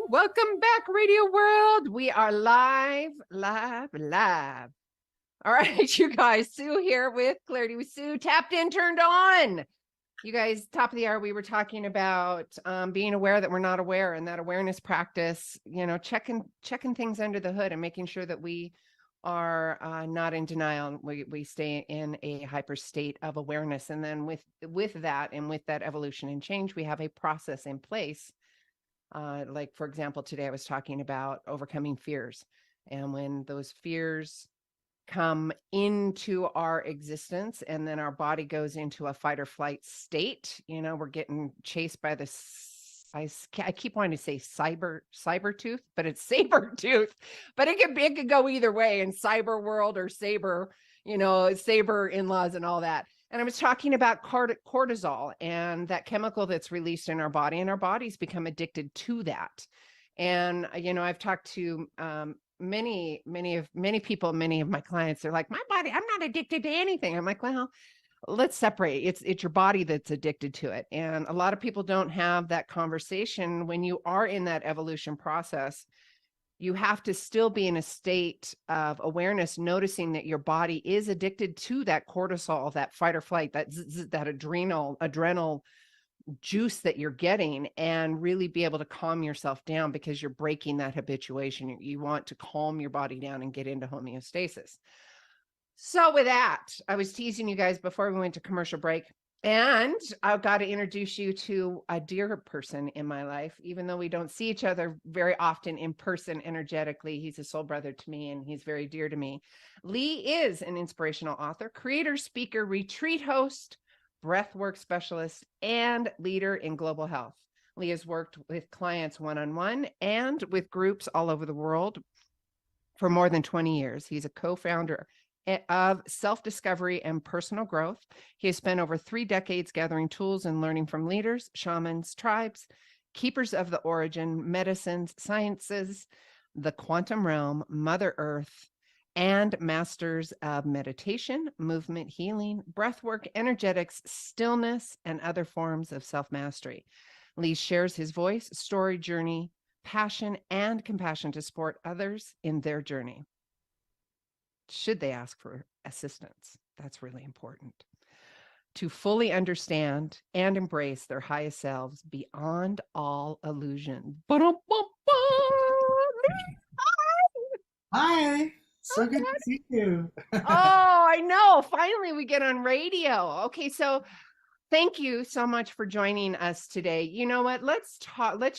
Welcome back, Radio World. We are live. All right, you guys. Sue here with Clarity with Sue. Tapped in, turned on. You guys, top of the hour, we were talking about being aware that we're not aware, and that awareness practice, checking things under the hood and making sure that we are not in denial. We stay in a hyper state of awareness. And then with that evolution and change, we have a process in place. Like, for example, today I was talking about overcoming fears. And when those fears come into our existence and then our body goes into a fight or flight state, we're getting chased by this. I keep wanting to say cyber tooth, but it's saber tooth, but it could go either way in cyber world or saber, saber in-laws and all that. And I was talking about cortisol and that chemical that's released in our body, and our bodies become addicted to that. And, I've talked to many people, many of my clients, they're like, my body, I'm not addicted to anything. I'm like, well, let's separate. It's your body that's addicted to it. And a lot of people don't have that conversation. When you are in that evolution process, you have to still be in a state of awareness, noticing that your body is addicted to that cortisol, that fight or flight, that adrenal juice that you're getting, and really be able to calm yourself down because you're breaking that habituation. You want to calm your body down and get into homeostasis. So with that, I was teasing you guys before we went to commercial break. And I've got to introduce you to a dear person in my life, even though we don't see each other very often in person energetically. He's a soul brother to me, and he's very dear to me. Lee is an inspirational author, creator, speaker, retreat host, breathwork specialist, and leader in global health. Lee has worked with clients one-on-one and with groups all over the world for more than 20 years. He's a co-founder of self-discovery and personal growth. He has spent over 3 decades gathering tools and learning from leaders, shamans, tribes, keepers of the origin, medicines, sciences, the quantum realm, Mother Earth, and masters of meditation, movement, healing, breathwork, energetics, stillness, and other forms of self-mastery. Lee shares his voice, story, journey, passion, and compassion to support others in their journey, should they ask for assistance. That's really important. To fully understand and embrace their highest selves beyond all illusion. Hi, so good to see you. Oh, I know. Finally, we get on radio. Okay, so thank you so much for joining us today. You know what? Let's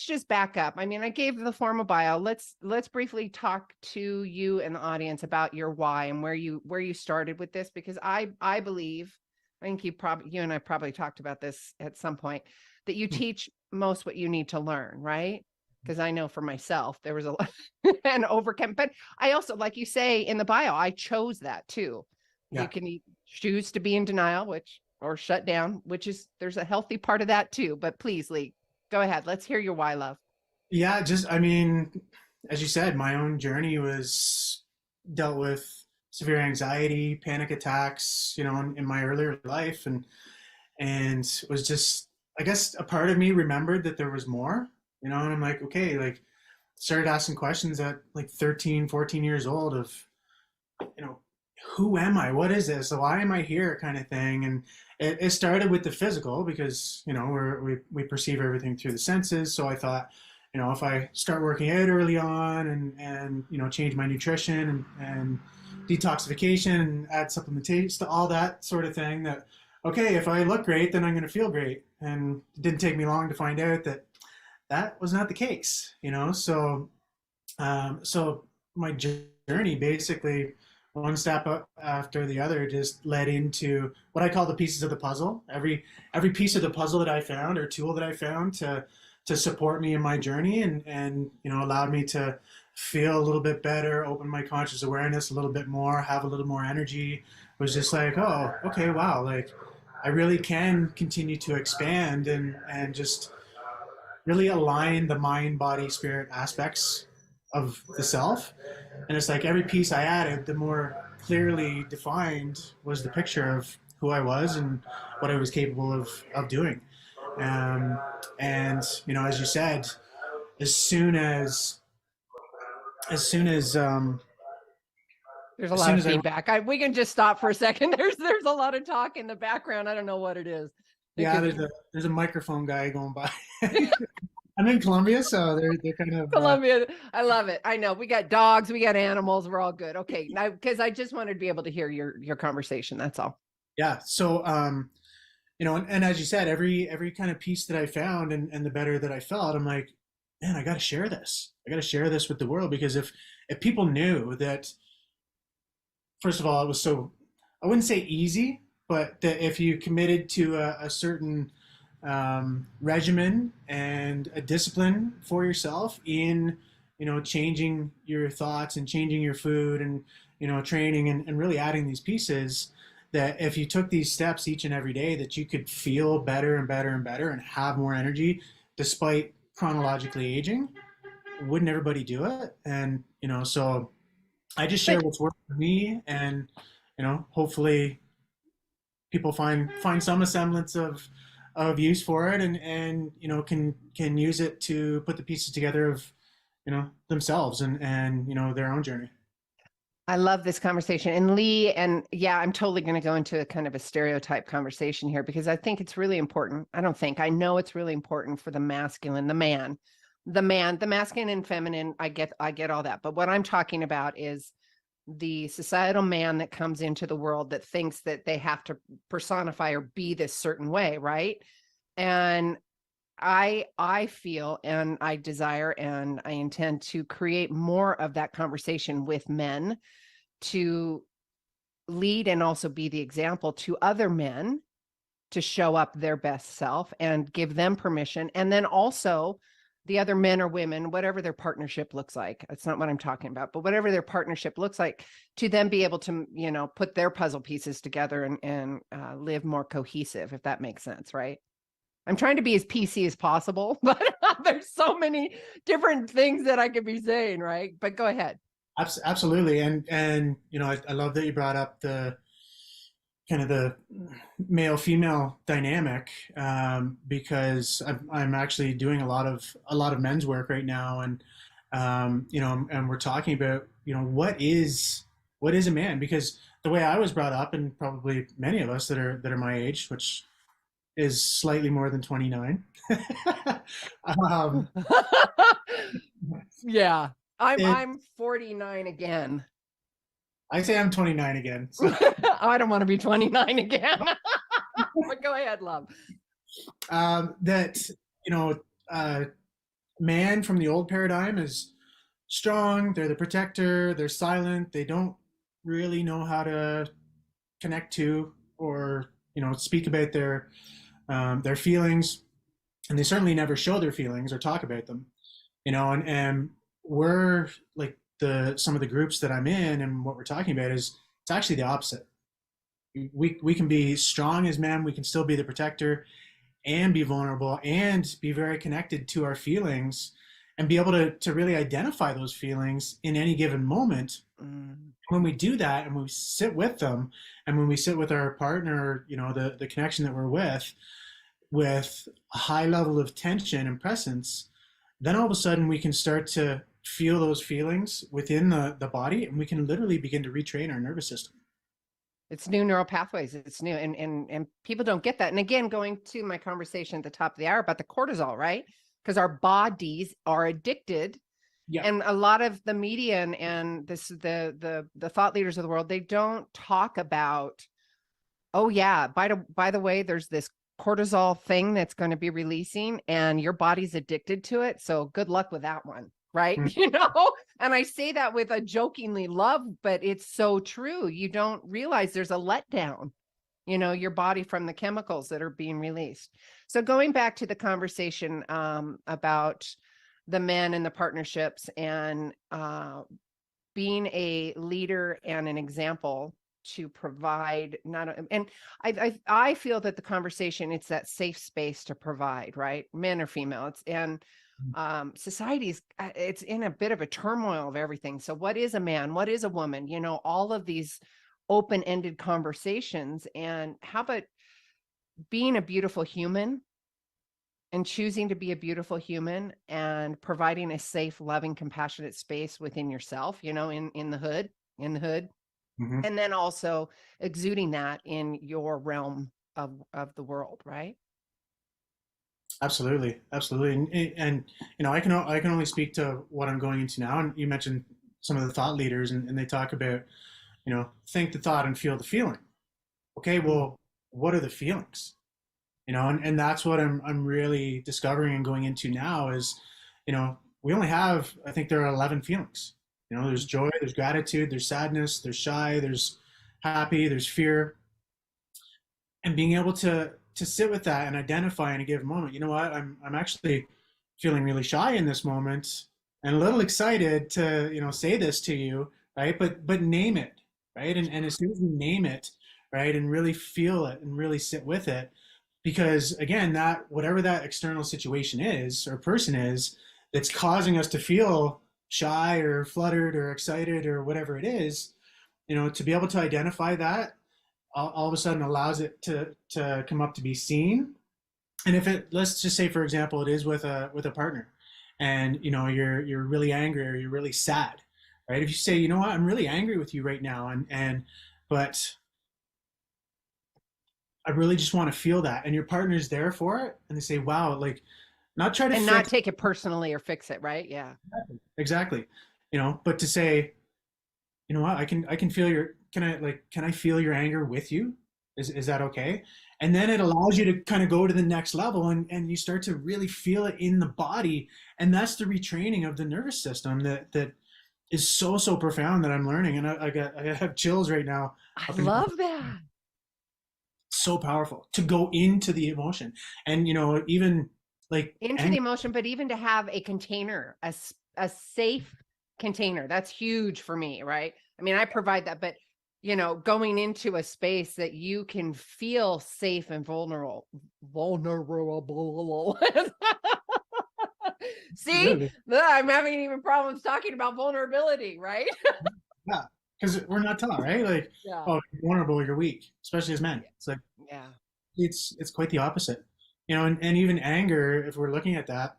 just back up. I mean, I gave the formal bio. Let's briefly talk to you and the audience about your why and where you started with this, because I believe, I think you and I probably talked about this at some point, that you teach most what you need to learn, right? Because I know for myself, there was a lot and overcome. But I also, like you say in the bio, I chose that too. Yeah. You can choose to be in denial, or shut down, there's a healthy part of that too. But please, Lee, go ahead. Let's hear your why, love. Yeah, as you said, my own journey was dealt with severe anxiety, panic attacks, in my earlier life, and was just, I guess, a part of me remembered that there was more, and I'm like, okay, like, started asking questions at like 13, 14 years old of, who am I? What is this? Why am I here? Kind of thing. And it started with the physical, because, we perceive everything through the senses. So I thought, if I start working out early on and change my nutrition and detoxification and add supplementation to all that sort of thing, that, okay, if I look great, then I'm going to feel great. And it didn't take me long to find out that that was not the case, So, so my journey basically, one step up after the other, just led into what I call the pieces of the puzzle. Every piece of the puzzle that I found, or tool that I found to support me in my journey, and allowed me to feel a little bit better, open my conscious awareness a little bit more, have a little more energy, was just like, oh, okay, wow, like, I really can continue to expand and just really align the mind, body, spirit aspects of the self. And it's like every piece I added, the more clearly defined was the picture of who I was and what I was capable of doing. And, as you said, as soon as There's a as lot soon of as I feedback. We can just stop for a second. There's a lot of talk in the background. I don't know what it is. It yeah, could there's a microphone guy going by. I'm in Colombia, so they're kind of Colombia. I love it. I know we got dogs, we got animals. We're all good. Okay, now because I just wanted to be able to hear your conversation. That's all. yeah. So and as you said, every kind of piece that I found and the better that I felt, I'm like, man, I got to share this. I got to share this with the world because if people knew that, first of all, it was so, I wouldn't say easy, but that if you committed to a certain regimen and a discipline for yourself in, changing your thoughts and changing your food and, training and really adding these pieces, that if you took these steps each and every day, that you could feel better and better and better and have more energy despite chronologically aging. Wouldn't everybody do it? And, so I just share But what's worked for me, and hopefully people find some semblance of use for it, and can use it to put the pieces together of themselves and their own journey. I love this conversation. And Lee, and yeah, I'm totally going to go into a kind of a stereotype conversation here because I think it's really important. I know it's really important for the masculine, the masculine and feminine. I get all that. But what I'm talking about is the societal man that comes into the world that thinks that they have to personify or be this certain way, right? And I feel and I desire and I intend to create more of that conversation with men to lead and also be the example to other men to show up their best self and give them permission. And then also the other men or women, whatever their partnership looks like, it's not what I'm talking about, but whatever their partnership looks like, to then be able to, put their puzzle pieces together and live more cohesive, if that makes sense, right? I'm trying to be as PC as possible, but there's so many different things that I could be saying, right? But go ahead. Absolutely, and I love that you brought up the kind of the male female dynamic, because I'm actually doing a lot of men's work right now, and and we're talking about what is a man, because the way I was brought up, and probably many of us that are my age, which is slightly more than 29. um, Yeah. it, I'm 49 again. I say I'm 29 again. So I don't want to be 29 again. But go ahead, love. that man from the old paradigm is strong. They're the protector. They're silent. They don't really know how to connect to or speak about their feelings, and they certainly never show their feelings or talk about them. And we're like some of the groups that I'm in, and what we're talking about is it's actually the opposite. We can be strong as men. We can still be the protector and be vulnerable and be very connected to our feelings and be able to really identify those feelings in any given moment. When we do that and we sit with them, and when we sit with our partner, the connection that we're with a high level of tension and presence, then all of a sudden we can start to feel those feelings within the body, and we can literally begin to retrain our nervous system. It's new neural pathways. It's new. And people don't get that. And again, going to my conversation at the top of the hour about the cortisol, right? Because our bodies are addicted. Yeah. And a lot of the media and this the thought leaders of the world, they don't talk about, oh yeah, by the way, there's this cortisol thing that's going to be releasing and your body's addicted to it. So good luck with that one. Right. And I say that with a jokingly love, but it's so true. You don't realize there's a letdown, your body from the chemicals that are being released. So going back to the conversation about the men and the partnerships and being a leader and an example to provide and I feel that the conversation, it's that safe space to provide, right? Men or female. Society's it's in a bit of a turmoil of everything. So what is a man? What is a woman? All of these open-ended conversations. And how about being a beautiful human and choosing to be a beautiful human and providing a safe, loving, compassionate space within yourself, you know, in the hood, Mm-hmm. and then also exuding that in your realm of the world, right? Absolutely, absolutely, and you know, I can only speak to what I'm going into now. And you mentioned some of the thought leaders, and they talk about, you know, think the thought and feel the feeling. Okay, well, what are the feelings? You know, and that's what I'm really discovering and going into now is, you know, we only have, I think there are 11 feelings. You know, there's joy, there's gratitude, there's sadness, there's shy, there's happy, there's fear, and being able to sit with that and identify in a given moment. You know what? I'm actually feeling really shy in this moment and a little excited to, you know, say this to you, right? But name it, right? And as soon as we name it, right, and really feel it and really sit with it, because again, that whatever that external situation is or person is that's causing us to feel shy or fluttered or excited or whatever it is, you know, to be able to identify that all of a sudden allows it to come up to be seen. And if it, let's just say for example, it is with a partner, and you know, you're really angry or you're really sad, right? If you say, you know what, I'm really angry with you right now, and but I really just want to feel that, and your partner's there for it, and they say, wow, like, not try to And not fix. take it personally or fix it, right? Yeah. Exactly, you know, but to say, you know what, I can feel your, can I feel your anger with you? Is that okay? And then it allows you to kind of go to the next level, and you start to really feel it in the body. And that's the retraining of the nervous system that is so profound that I'm learning. And I have chills right now. I Up and down. love that. So powerful to go into the emotion. And you know, even like Into the anger. emotion, but even to have a container, a safe container, that's huge for me, right? I mean, I provide that, but you know, going into a space that you can feel safe and vulnerable. See, Absolutely. I'm having even problems talking about vulnerability, right? Yeah, because we're not taught, right? Like, Yeah. oh, you're vulnerable, you're weak, especially as men. It's like Yeah. it's quite the opposite, you know. And even anger, if we're looking at that,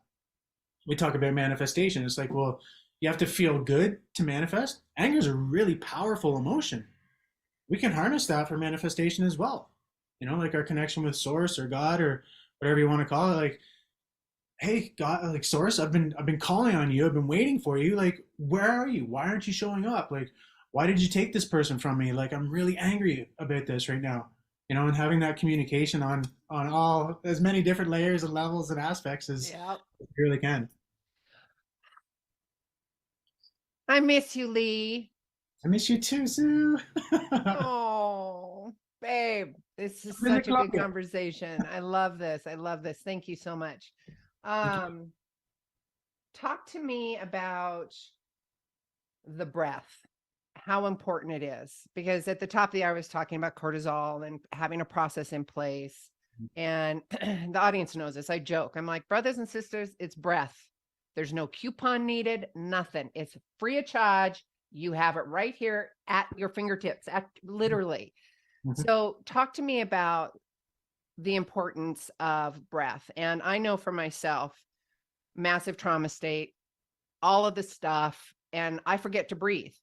we talk about manifestation. It's like, well, you have to feel good to manifest. Anger is a really powerful emotion. We can harness that for manifestation as well. You know, like our connection with Source or God or whatever you want to call it. Like, hey, God, like Source, I've been calling on you. I've been waiting for you. Like, where are you? Why aren't you showing up? Like, why did you take this person from me? Like, I'm really angry about this right now. You know, and having that communication on all as many different layers and levels and aspects as Yeah. you really can. I miss you, Lee. I miss you too, Sue. I'm Oh, babe, this is in the such a good closet. conversation. I love this. I love this. Thank you so much. Thank you. Um, Talk to me about the breath, how important it is. Because at the top of the hour, I was talking about cortisol and having a process in place. And the audience knows this. I joke. I'm like, brothers and sisters, it's breath. There's no coupon needed, nothing. It's free of charge. You have it right here at your fingertips, at literally. Mhm. So talk to me about the importance of breath. And I know for myself, massive trauma state, all of the stuff, and I forget to breathe.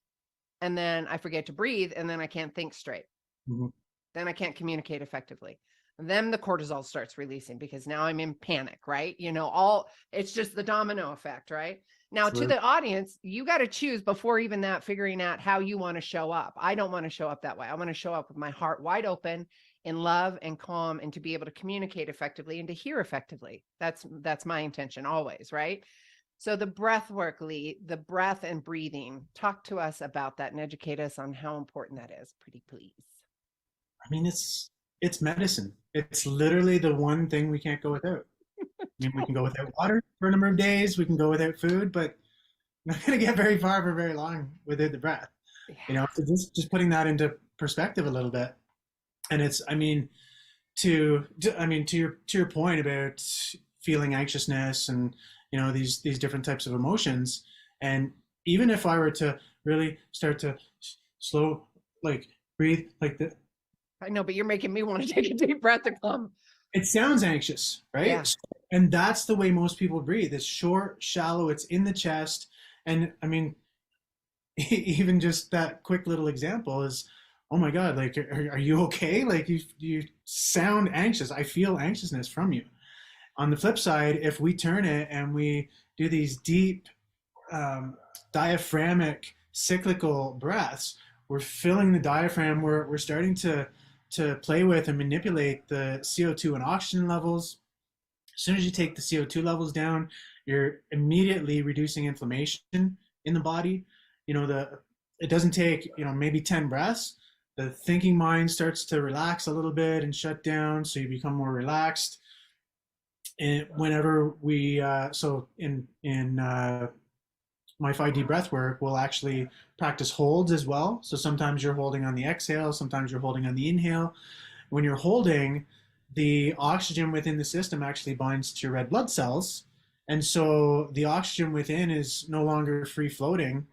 And then I forget to breathe, and then I can't think straight. Mhm. Then I can't communicate effectively. And then the cortisol starts releasing because now I'm in panic, right? You know, all it's just the domino effect, right? Now, to Absolutely. the audience, you got to choose before even that, figuring out how you want to show up. I don't want to show up that way. I want to show up with my heart wide open in love and calm and to be able to communicate effectively and to hear effectively. That's my intention always, right? So the breath work, Lee, the breath and breathing, talk to us about that and educate us on how important that is. Pretty please. I mean, it's medicine. It's literally the one thing we can't go without. I mean, we can go without water for a number of days. We can go without food, but we're not going to get very far for very long without the breath. Yeah. You know, so just putting that into perspective a little bit. And it's, I mean, to your point about feeling anxiousness and you know these different types of emotions, and even if I were to really start to slow, like breathe like the, I know, but you're making me want to take a deep breath to come. it sounds anxious, right? Yeah. So And that's the way most people breathe. It's short, shallow, it's in the chest. And I mean, even just that quick little example is, oh my God, like, are you okay? Like you sound anxious. I feel anxiousness from you. On the flip side, if we turn it and we do these deep, diaphragmic cyclical breaths, we're filling the diaphragm. We're starting to play with and manipulate the CO2 and oxygen levels. As soon as you take the CO2 levels down, you're immediately reducing inflammation in the body. It doesn't take, maybe 10 breaths. The thinking mind starts to relax a little bit and shut down, so you become more relaxed. And whenever we, so in my 5D breath work, we'll actually practice holds as well. So sometimes you're holding on the exhale, sometimes you're holding on the inhale. When you're holding, the oxygen within the system actually binds to your red blood cells. And so the oxygen within is no longer free floating.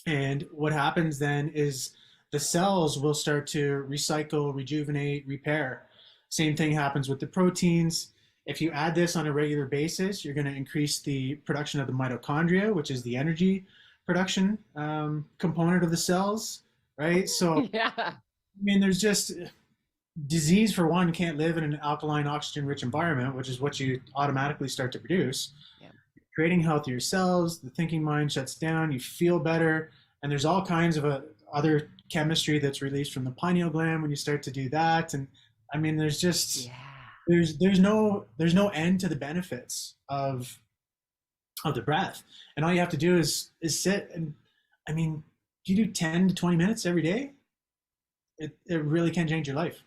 And what happens then is the cells will start to recycle, rejuvenate, repair. Same thing happens with the proteins. If you add this on a regular basis, you're going to increase the production of the mitochondria, which is the energy production component of the cells, right? So, Yeah. I mean, there's just disease, for one, can't live in an alkaline, oxygen-rich environment, which is what you automatically start to produce. Yeah. Creating healthier cells, the thinking mind shuts down, you feel better, and there's all kinds of other chemistry that's released from the pineal gland when you start to do that. And I mean, there's just... Yeah. There's no end to the benefits of the breath, and all you have to do is sit. And I mean, if you do 10 to 20 minutes every day, it really can change your life.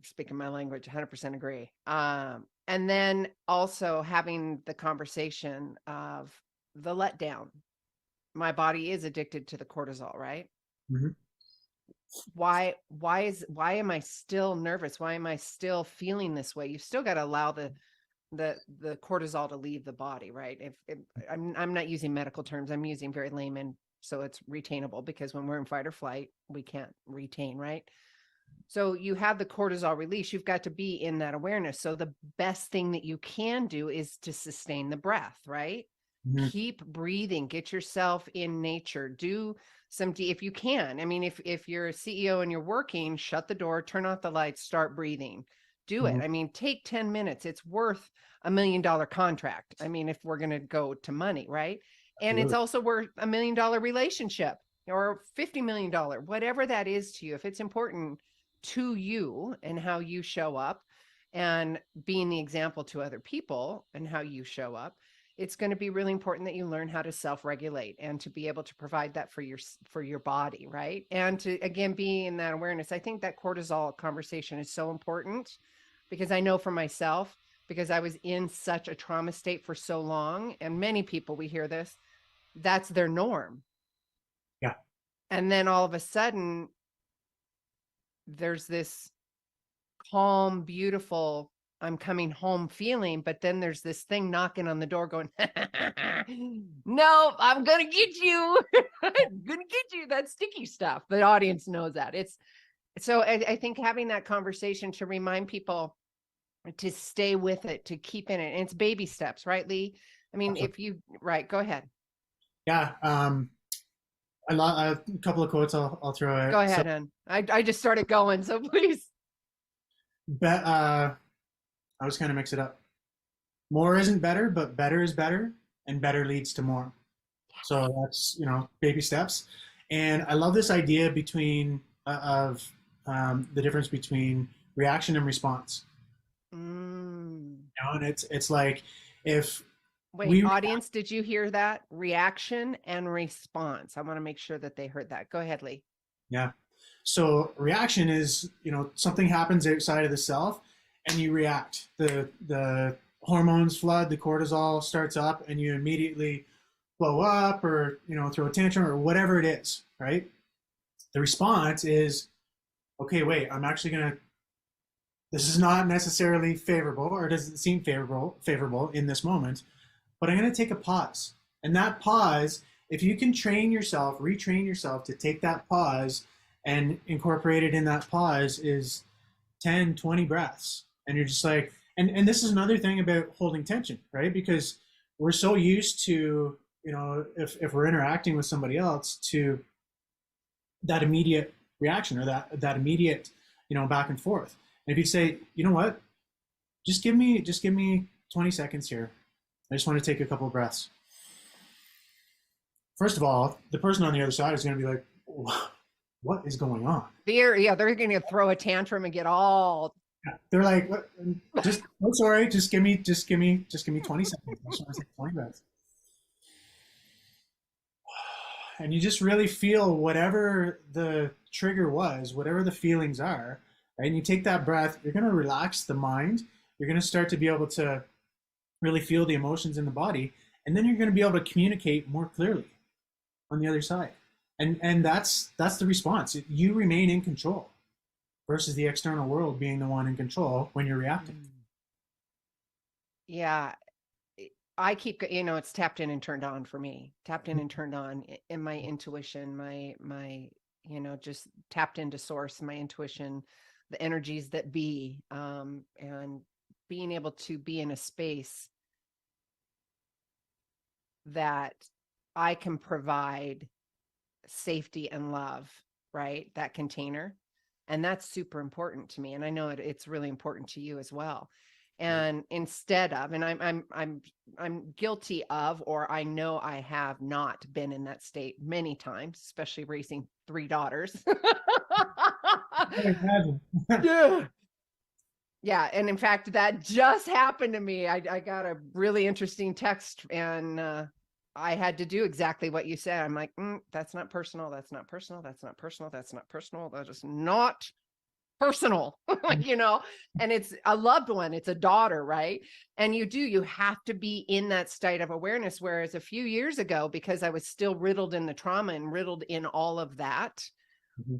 Speaking my language, 100% agree. And then also having the conversation of the letdown. My body is addicted to the cortisol, right? Mm-hmm. Why am I still nervous? Why am I still feeling this way? You've still got to allow the cortisol to leave the body, right? If I'm not using medical terms, I'm using very layman, so it's retainable, because when we're in fight or flight, we can't retain, right? So you have the cortisol release, you've got to be in that awareness. So the best thing that you can do is to sustain the breath, right? Mm-hmm. Keep breathing, get yourself in nature, do some if you can. I mean, if you're a CEO and you're working, shut the door, turn off the lights, start breathing, do it. I mean, take 10 minutes. It's worth $1 million contract. I mean, if we're going to go to money, right? And Absolutely. It's also worth $1 million relationship or $50 million, whatever that is to you. If it's important to you and how you show up and being the example to other people and how you show up, it's going to be really important that you learn how to self-regulate and to be able to provide that for your body, right? And to, again, be in that awareness. I think that cortisol conversation is so important, because I know for myself, because I was in such a trauma state for so long, and many people, we hear this, that's their norm. Yeah. And then all of a sudden, there's this calm, beautiful, I'm coming home feeling, but then there's this thing knocking on the door going, no, I'm going to get you. I'm going to get you. That sticky stuff. The audience knows that. So I think having that conversation to remind people to stay with it, to keep in it. And it's baby steps, right, Lee? I mean, right, go ahead. Yeah. A couple of quotes I'll throw out. Go ahead, hon. I just started going, so please. I was kind of mix it up. More isn't better, but better is better, and better leads to more. So that's, baby steps. And I love this idea of the difference between reaction and response. And it's like, if audience, did you hear that? Reaction and response. I want to make sure that they heard that. Go ahead, Lee. Yeah. So reaction is, something happens outside of the self and you react. The hormones flood, the cortisol starts up, and you immediately blow up or, throw a tantrum or whatever it is, right? The response is, okay, wait, this is not necessarily favorable, or doesn't seem favorable in this moment, but I'm going to take a pause. And that pause, if you can retrain yourself to take that pause and incorporate it in that pause, is 10, 20 breaths. And you're just like, And this is another thing about holding tension, right? Because we're so used to, if we're interacting with somebody else, to that immediate reaction, or that immediate, back and forth. And if you say, you know what, just give me 20 seconds here. I just want to take a couple of breaths. First of all, the person on the other side is going to be like, what is going on? They're going to throw a tantrum and get all. They're like, what? Oh, sorry, just give me 20 seconds. I just want to take 20 breaths. And you just really feel whatever the trigger was, whatever the feelings are, right? And you take that breath, you're going to relax the mind. You're going to start to be able to really feel the emotions in the body. And then you're going to be able to communicate more clearly on the other side. And that's the response. You remain in control versus the external world being the one in control when you're reacting. Yeah. I keep, it's tapped in and turned on for me. Tapped in and turned on in my intuition, my, just tapped into source, my intuition, the energies that be, and being able to be in a space that I can provide safety and love, right? That container. And that's super important to me. And I know it's really important to you as well. And instead of, and I'm guilty of, or I know I have not been in that state many times, especially raising 3 daughters. Yeah. Yeah. And in fact, that just happened to me. I got a really interesting text, and I had to do exactly what you said. I'm like, that's not personal. That's not personal. That's not personal. That's not personal. That is not personal, and it's a loved one. It's a daughter, right? And you have to be in that state of awareness. Whereas a few years ago, because I was still riddled in the trauma and riddled in all of that,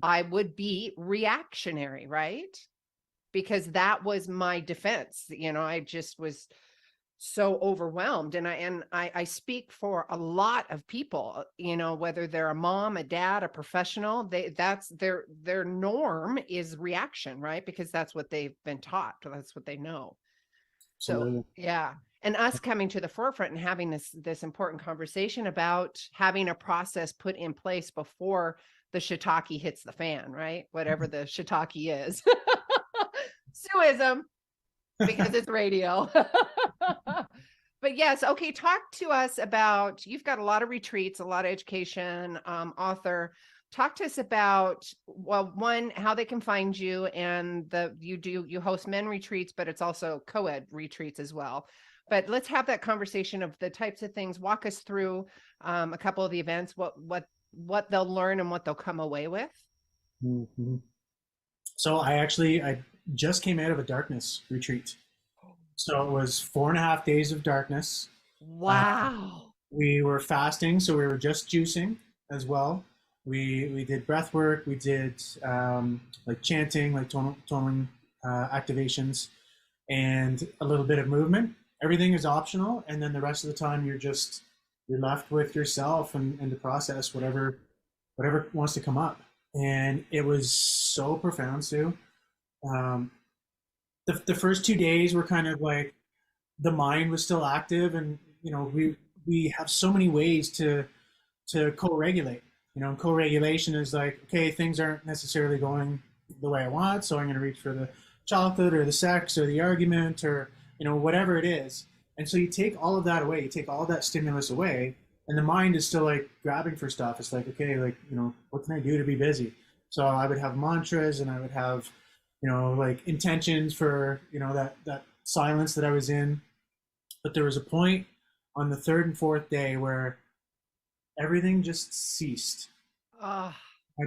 I would be reactionary, right? Because that was my defense. I just was so overwhelmed. And I speak for a lot of people, whether they're a mom, a dad, a professional, that's their norm is reaction, right? Because that's what they've been taught. That's what they know. Absolutely. So, yeah. And us coming to the forefront and having this important conversation about having a process put in place before the shiitake hits the fan, right? Whatever the shiitake is. Suism, because it's radio. But yes, okay, talk to us about, you've got a lot of retreats, a lot of education, author. Talk to us about, well, one, how they can find you, and you host men retreats, but it's also co-ed retreats as well. But let's have that conversation of the types of things. Walk us through a couple of the events, what they'll learn and what they'll come away with. Mm-hmm. So I just came out of a darkness retreat. So it was 4.5 days of darkness. Wow. We were fasting, so we were just juicing as well. We did breath work. We did like chanting, like toning activations, and a little bit of movement. Everything is optional, and then the rest of the time you're left with yourself and to process whatever wants to come up. And it was so profound, Sue. The first 2 days were kind of like the mind was still active, and we have so many ways to co-regulate. Co-regulation is like, okay, things aren't necessarily going the way I want, so I'm going to reach for the chocolate or the sex or the argument or whatever it is. And so you take all of that away, you take all of that stimulus away, and the mind is still like grabbing for stuff. It's like, okay, like what can I do to be busy? So I would have mantras, and I would have like intentions for that silence that I was in. But there was a point on the 3rd and 4th day where everything just ceased. Oh,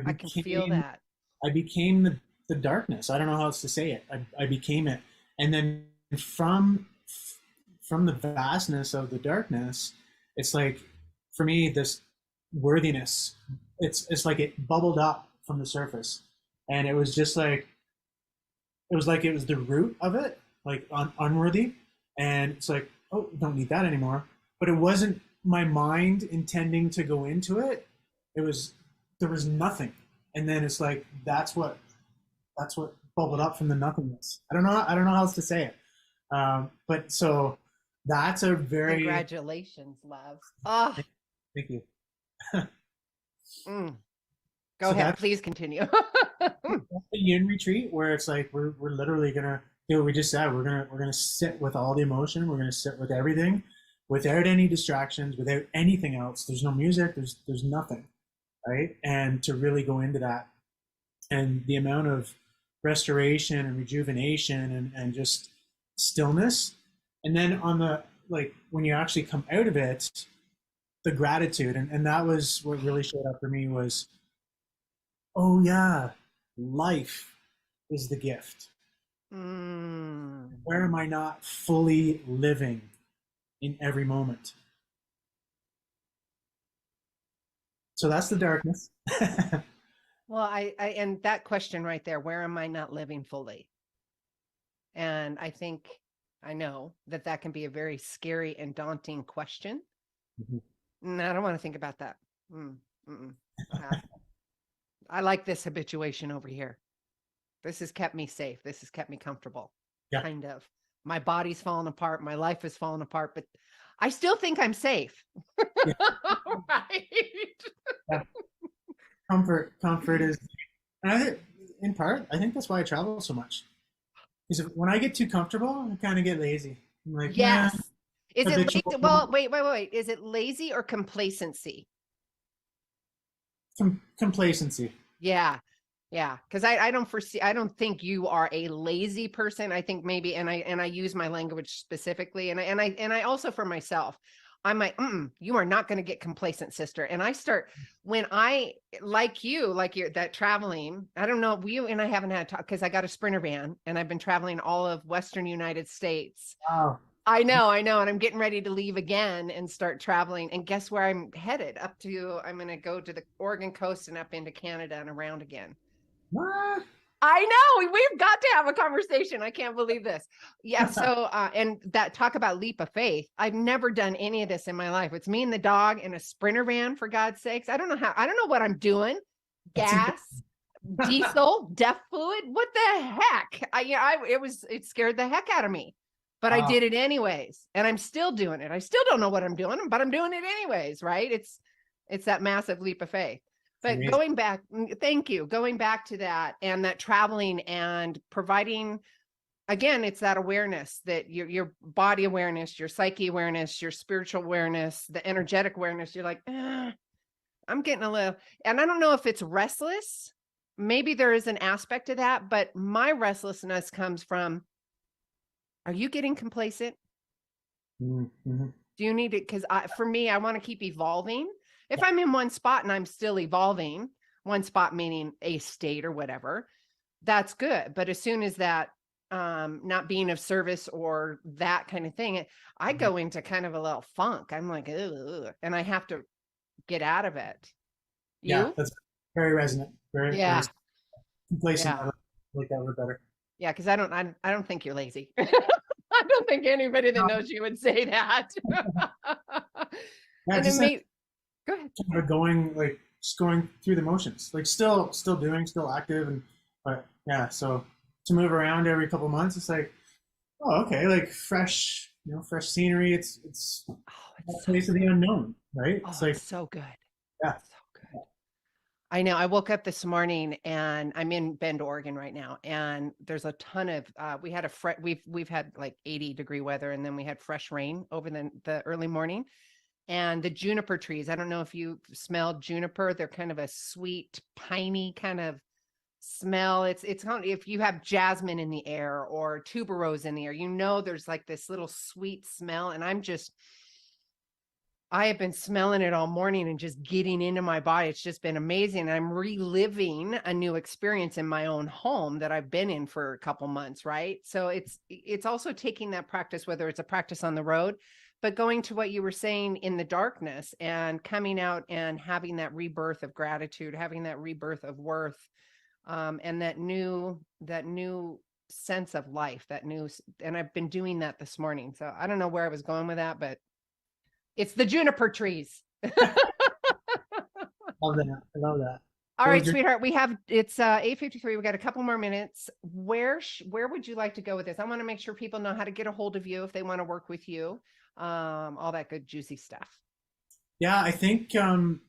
I can feel that. I became the darkness. I don't know how else to say it. I became it. And then from the vastness of the darkness, it's like, for me, this worthiness, it's like it bubbled up from the surface. And it was just like, it was the root of it, like unworthy. And it's like, oh, don't need that anymore. But it wasn't my mind intending to go into it. There was nothing. And then it's like, that's what bubbled up from the nothingness. I don't know how else to say it. But so that's a very, Congratulations, love. Oh, thank you. mm. Go So ahead. that's Please continue. the yin retreat where it's like we're literally gonna do what we just said. We're gonna sit with all the emotion. We're gonna sit with everything, without any distractions, without anything else. There's no music. There's nothing, right? And to really go into that, and the amount of restoration and rejuvenation and just stillness, and then on the, like, when you actually come out of it, the gratitude, and that was what really showed up for me was, oh yeah, life is the gift. Mm. Where am I not fully living in every moment? So that's the darkness. Well, and that question right there, where am I not living fully? And I think I know that that can be a very scary and daunting question. Mhm. I don't want to think about that. Mm, uh, I like this habituation over here. This has kept me safe. This has kept me comfortable, Yeah. kind of. My body's fallen apart. My life has fallen apart, but I still think I'm safe. Yeah. Right. Yeah. Comfort is, and I think, in part, I think that's why I travel so much. Because when I get too comfortable, I kind of get lazy. I'm like, nah, Yes. Is it lazy? habitual Well, wait. Is it lazy or complacency? complacency. Yeah. Yeah. Because I don't foresee, I don't think you are a lazy person. I think maybe, and I use my language specifically, and I also for myself, I'm like, you are not going to get complacent, sister. And I start when I like you, like you're that traveling. I don't know, you and I haven't had talk because I got a Sprinter van and I've been traveling all of Western United States. Wow. I know. And I'm getting ready to leave again and start traveling. And guess where I'm headed? I'm going to go to the Oregon coast and up into Canada and around again. What? I know we've got to have a conversation. I can't believe this. Yeah. So, and that talk about leap of faith. I've never done any of this in my life. It's me and the dog in a Sprinter van, for God's sakes. I don't know what I'm doing. That's Gas, incredible. diesel, DEF fluid. What the heck? It scared the heck out of me, but I Wow. did it anyways. And I'm still doing it. I still don't know what I'm doing, but I'm doing it anyways. Right. It's that massive leap of faith. It's But amazing. going back, thank you. Going back to that and that traveling and providing, again, it's that awareness that your body awareness, your psyche awareness, your spiritual awareness, the energetic awareness. You're like, I'm getting a little, and I don't know if it's restless. Maybe there is an aspect of that, but my restlessness comes from, are you getting complacent? Mm-hmm. Do you need it? Because for me, I want to keep evolving. If Yeah. I'm in one spot and I'm still evolving, one spot meaning a state or whatever, that's good. But as soon as that not being of service or that kind of thing, I Mhm. go into kind of a little funk. I'm like, ugh, and I have to get out of it. Yeah, You? that's very resonant. Very, very Yeah. complacent. Yeah. Like that word better. Yeah. Because I don't think you're lazy. I don't think anybody that knows you would say that. Yeah, And it just like may go ahead. kind of going, like just going through the motions, like still doing, still active, and but yeah. So to move around every couple months, it's like, oh, okay, like fresh, fresh scenery. It's Oh, that it's so place of good. the unknown, right? It's Oh, like, it's so good. yeah, So good. I know. I woke up this morning and I'm in Bend, Oregon right now, and there's a ton of we had we've had like 80-degree weather, and then we had fresh rain over the early morning. And the juniper trees, I don't know if you smelled juniper. They're kind of a sweet, piney kind of smell. It's kind of, if you have jasmine in the air or tuberose in the air, there's like this little sweet smell, and I have been smelling it all morning and just getting into my body. It's just been amazing. I'm reliving a new experience in my own home that I've been in for a couple months, right? So it's also taking that practice, whether it's a practice on the road, but going to what you were saying in the darkness and coming out and having that rebirth of gratitude, having that rebirth of worth, and that new sense of life, and I've been doing that this morning. So I don't know where I was going with that, but it's the juniper trees. love that. I love that. All What right, was your sweetheart. It's 8:53. We got a couple more minutes. Where would you like to go with this? I want to make sure people know how to get a hold of you if they want to work with you. All that good juicy stuff. Yeah, I think the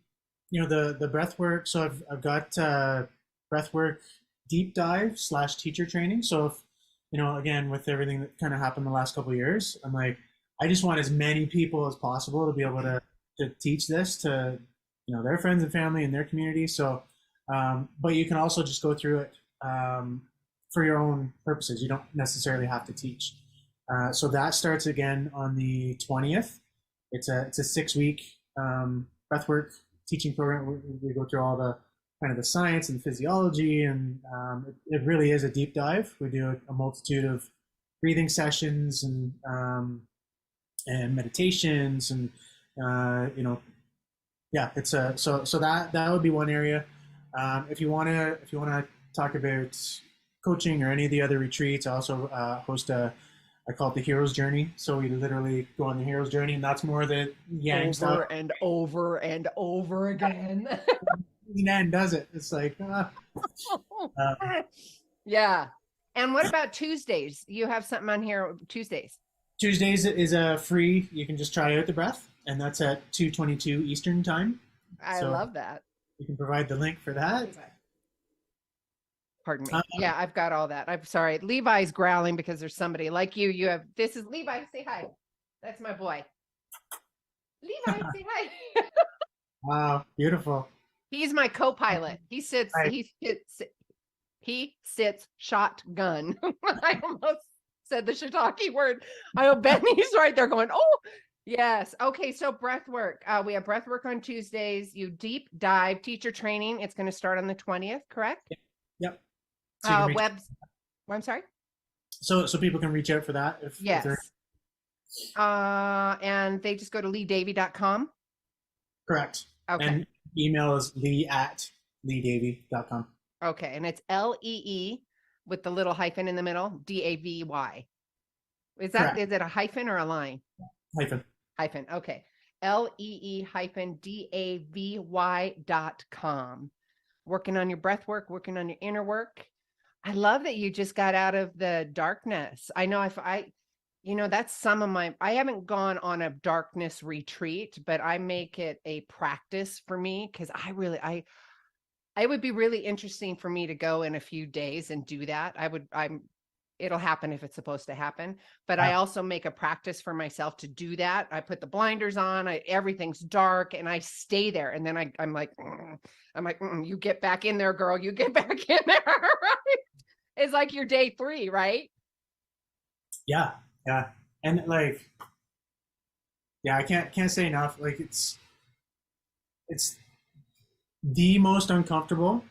breath work. So I've got breath work deep dive slash teacher training. So if again with everything that kind of happened the last couple of years, I'm like, I just want as many people as possible to be able to teach this to their friends and family and their community. So, but you can also just go through it for your own purposes. You don't necessarily have to teach. So that starts again on the 20th. It's a 6-week breathwork teaching program. We go through all the kind of the science and physiology, and it really is a deep dive. We do a multitude of breathing sessions and meditations, and yeah, it's a so that would be one area. If you wanna talk about coaching or any of the other retreats, I also host I call it the hero's journey. So we literally go on the hero's journey, and that's more the yang stuff. Over and over and over again. And does it? It's like Yeah. And what about Tuesdays? You have something on here Tuesdays. Tuesdays is a free. You can just try out the breath, and that's at 2:22 Eastern time. I So love that. you can provide the link for that. Pardon me. Yeah, I've got all that. I'm sorry. Levi's growling because there's somebody like you. This is Levi. Say hi. That's my boy. Levi, say hi. Wow, beautiful. He's my co-pilot. He Right. sits shotgun. I almost said the shiitake word. I know Benny's right there going, oh, yes. Okay, so breath work. We have breath work on Tuesdays. You deep dive teacher training. It's going to start on the 20th, correct? Yep. So I'm sorry. So people can reach out for that if Yes. they're and they just go to leedavy.com. correct. Okay. And email is lee@leedavy.com. Okay, and it's Lee with the little hyphen in the middle, Davy. Is it a hyphen or a line? Hyphen. Okay. Lee-davy.com. Working on your breath work, working on your inner work. I love that you just got out of the darkness. I know that's some of I haven't gone on a darkness retreat, but I make it a practice for me because it would be really interesting for me to go in a few days and do that. It'll happen if it's supposed to happen, but I also make a practice for myself to do that. I put the blinders on, everything's dark, and I stay there. And then I'm like, you get back in there, girl, you get back in there. Right? It's like your day 3, right? Yeah. And like, yeah, I can't say enough. Like it's the most uncomfortable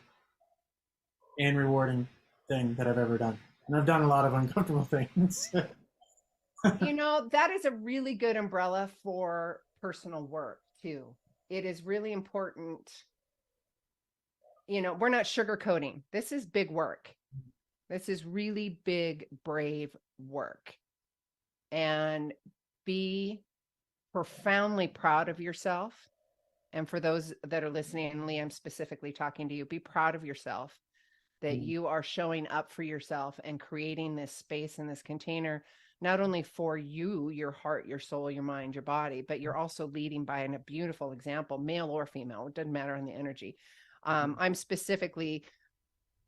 and rewarding thing that I've ever done. And I've done a lot of uncomfortable things. That is a really good umbrella for personal work too. It is really important. We're not sugarcoating. This is big work. This is really big, brave work. And be profoundly proud of yourself. And for those that are listening, and Lee, I'm specifically talking to you, be proud of yourself that you are showing up for yourself and creating this space and this container, not only for you, your heart, your soul, your mind, your body, but you're also leading by a beautiful example, male or female. It doesn't matter on the energy. I'm specifically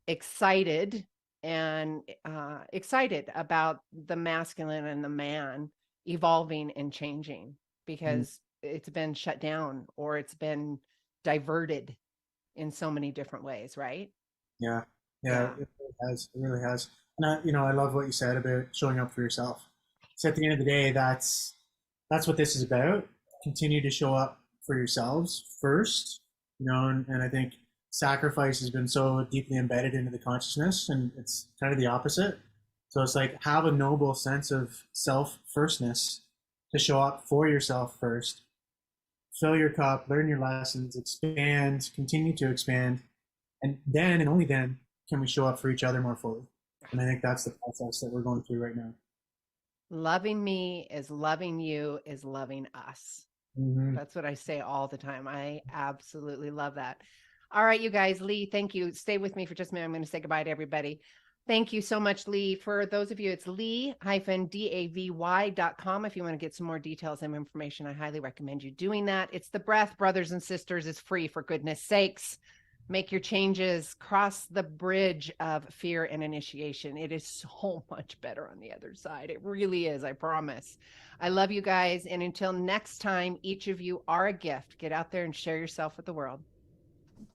excited about the masculine and the man evolving and changing because it's been shut down or it's been diverted in so many different ways, right? Yeah. It really has. And I love what you said about showing up for yourself. So at the end of the day, that's what this is about. Continue to show up for yourselves first, and I think sacrifice has been so deeply embedded into the consciousness, and it's kind of the opposite. So it's like have a noble sense of self firstness to show up for yourself first. Fill your cup, learn your lessons, expand, continue to expand, and then and only then can we show up for each other more fully. And I think that's the process that we're going through right now. Loving me is loving you is loving us. That's what I say all the time. I absolutely love that. All right, you guys. Lee, thank you. Stay with me for just a minute. I'm going to say goodbye to everybody. Thank you so much, Lee. For those of you, it's lee-davy.com. If you want to get some more details and information, I highly recommend you doing that. It's the breath, brothers and sisters, is free, for goodness sakes. Make your changes, cross the bridge of fear and initiation. It is so much better on the other side. It really is, I promise. I love you guys. And until next time, each of you are a gift. Get out there and share yourself with the world.